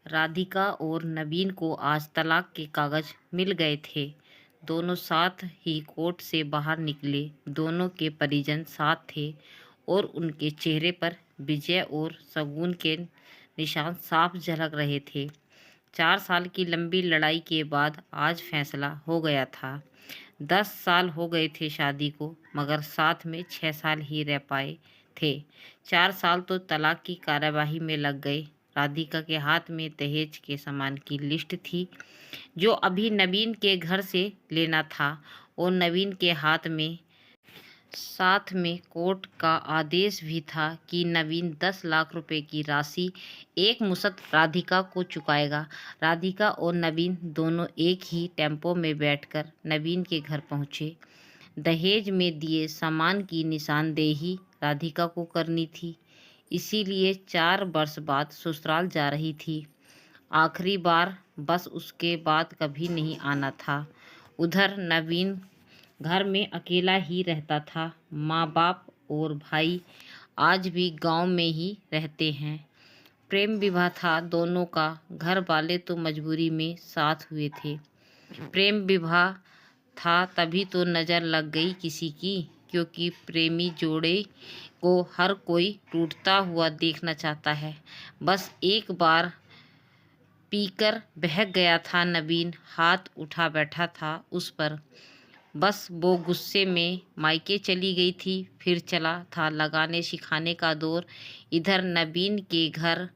राधिका और नवीन को आज तलाक के कागज मिल गए थे। दोनों साथ ही कोर्ट से बाहर निकले। दोनों के परिजन साथ थे और उनके चेहरे पर विजय और सुकून के निशान साफ झलक रहे थे। 4 साल की लंबी लड़ाई के बाद आज फैसला हो गया था। 10 साल हो गए थे शादी को, मगर साथ में 6 साल ही रह पाए थे। 4 साल तो तलाक की कार्यवाही में लग गए। राधिका के हाथ में दहेज के सामान की लिस्ट थी जो अभी नवीन के घर से लेना था, और नवीन के हाथ में साथ में कोर्ट का आदेश भी था कि नवीन 10 लाख रुपए की राशि एक मुश्त राधिका को चुकाएगा। राधिका और नवीन दोनों एक ही टेम्पो में बैठकर नवीन के घर पहुंचे। दहेज में दिए सामान की निशानदेही राधिका को करनी थी, इसीलिए 4 वर्ष बाद ससुराल जा रही थी। आखिरी बार, बस उसके बाद कभी नहीं आना था। उधर नवीन घर में अकेला ही रहता था। माँ बाप और भाई आज भी गांव में ही रहते हैं। प्रेम विवाह था दोनों का। घर वाले तो मजबूरी में साथ हुए थे। प्रेम विवाह था तभी तो नज़र लग गई किसी की, क्योंकि प्रेमी जोड़े को हर कोई टूटता हुआ देखना चाहता है। बस एक बार पीकर बहक गया था नवीन, हाथ उठा बैठा था उस पर। बस वो गुस्से में मायके चली गई थी। फिर चला था लगाने सिखाने का दौर। इधर नवीन के घर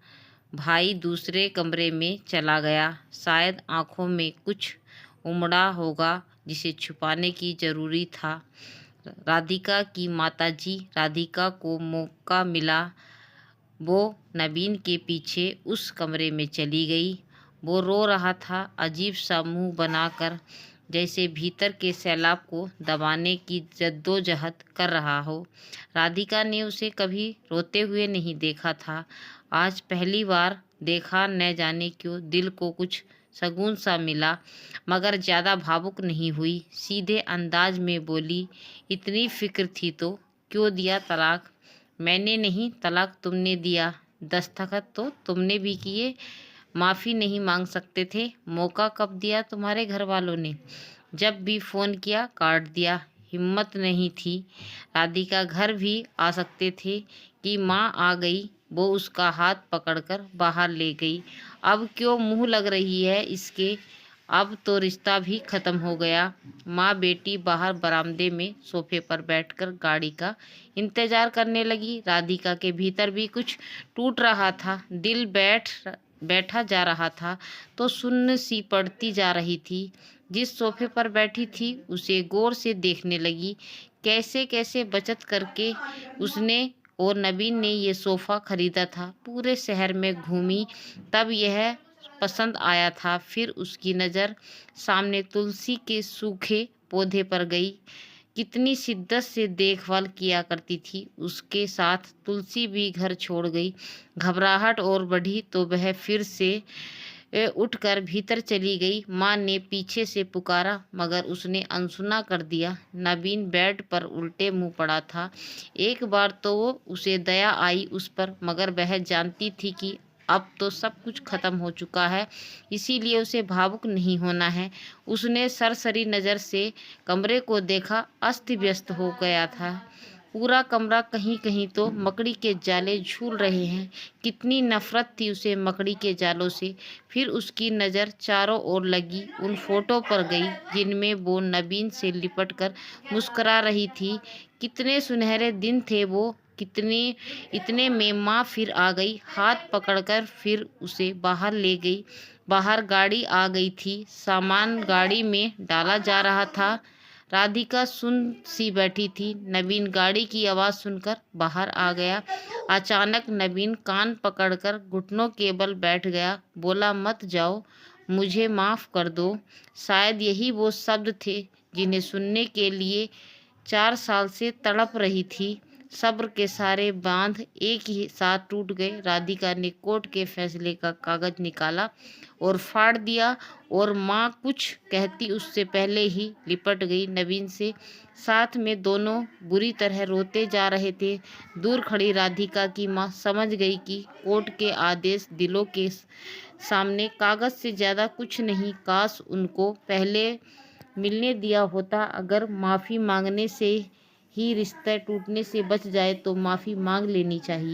भाई दूसरे कमरे में चला गया। शायद आंखों में कुछ उमड़ा होगा जिसे छुपाने की जरूरी था। राधिका की माताजी राधिका को मौका मिला, वो नवीन के पीछे उस कमरे में चली गई। वो रो रहा था, अजीब सा मुंह बनाकर, जैसे भीतर के सैलाब को दबाने की जद्दोजहद कर रहा हो। राधिका ने उसे कभी रोते हुए नहीं देखा था। आज पहली बार देखा। न जाने क्यों दिल को कुछ सुकून सा मिला, मगर ज़्यादा भावुक नहीं हुई। सीधे अंदाज में बोली, इतनी फिक्र थी तो क्यों दिया तलाक? मैंने नहीं, तलाक तुमने दिया। दस्तखत तो तुमने भी किए। माफ़ी नहीं मांग सकते थे? मौका कब दिया तुम्हारे घर वालों ने? जब भी फ़ोन किया काट दिया। हिम्मत नहीं थी। राधिका घर भी आ सकते थे कि माँ आ गई। वो उसका हाथ पकड़कर बाहर ले गई। अब क्यों मुँह लग रही है इसके? अब तो रिश्ता भी ख़त्म हो गया। माँ बेटी बाहर बरामदे में सोफे पर बैठकर गाड़ी का इंतज़ार करने लगी। राधिका के भीतर भी कुछ टूट रहा था। दिल बैठा जा रहा था तो सुन्न सी पड़ती जा रही थी। जिस सोफे पर बैठी थी उसे गौर से देखने लगी। कैसे कैसे बचत करके उसने और नवीन ने ये सोफ़ा खरीदा था। पूरे शहर में घूमी, तब यह पसंद आया था। फिर उसकी नज़र सामने तुलसी के सूखे पौधे पर गई। कितनी शिद्दत से देखभाल किया करती थी उसके साथ। तुलसी भी घर छोड़ गई। घबराहट और बढ़ी तो वह फिर से उठकर भीतर चली गई। माँ ने पीछे से पुकारा, मगर उसने अनसुना कर दिया। नवीन बेड पर उल्टे मुंह पड़ा था। एक बार तो उसे दया आई उस पर, मगर वह जानती थी कि अब तो सब कुछ खत्म हो चुका है, इसीलिए उसे भावुक नहीं होना है। उसने सरसरी नज़र से कमरे को देखा। अस्त व्यस्त हो गया था पूरा कमरा। कहीं कहीं तो मकड़ी के जाले झूल रहे हैं। कितनी नफरत थी उसे मकड़ी के जालों से। फिर उसकी नज़र चारों ओर लगी उन फोटो पर गई जिनमें वो नवीन से लिपट कर मुस्करा रही थी। कितने सुनहरे दिन थे वो। कितने इतने में माँ फिर आ गई, हाथ पकड़कर फिर उसे बाहर ले गई। बाहर गाड़ी आ गई थी। सामान गाड़ी में डाला जा रहा था। राधिका सुन सी बैठी थी। नवीन गाड़ी की आवाज़ सुनकर बाहर आ गया। अचानक नवीन कान पकड़कर घुटनों के बल बैठ गया। बोला, मत जाओ, मुझे माफ़ कर दो। शायद यही वो शब्द थे जिन्हें सुनने के लिए 4 साल से तड़प रही थी। सब्र के सारे बांध एक ही साथ टूट गए। राधिका ने कोर्ट के फैसले का कागज निकाला और फाड़ दिया और माँ कुछ कहती उससे पहले ही लिपट गई नवीन से। साथ में दोनों बुरी तरह रोते जा रहे थे। दूर खड़ी राधिका की माँ समझ गई कि कोर्ट के आदेश दिलों के सामने कागज से ज़्यादा कुछ नहीं। काश उनको पहले मिलने दिया होता। अगर माफ़ी मांगने से ही रिश्ता टूटने से बच जाए तो माफ़ी मांग लेनी चाहिए।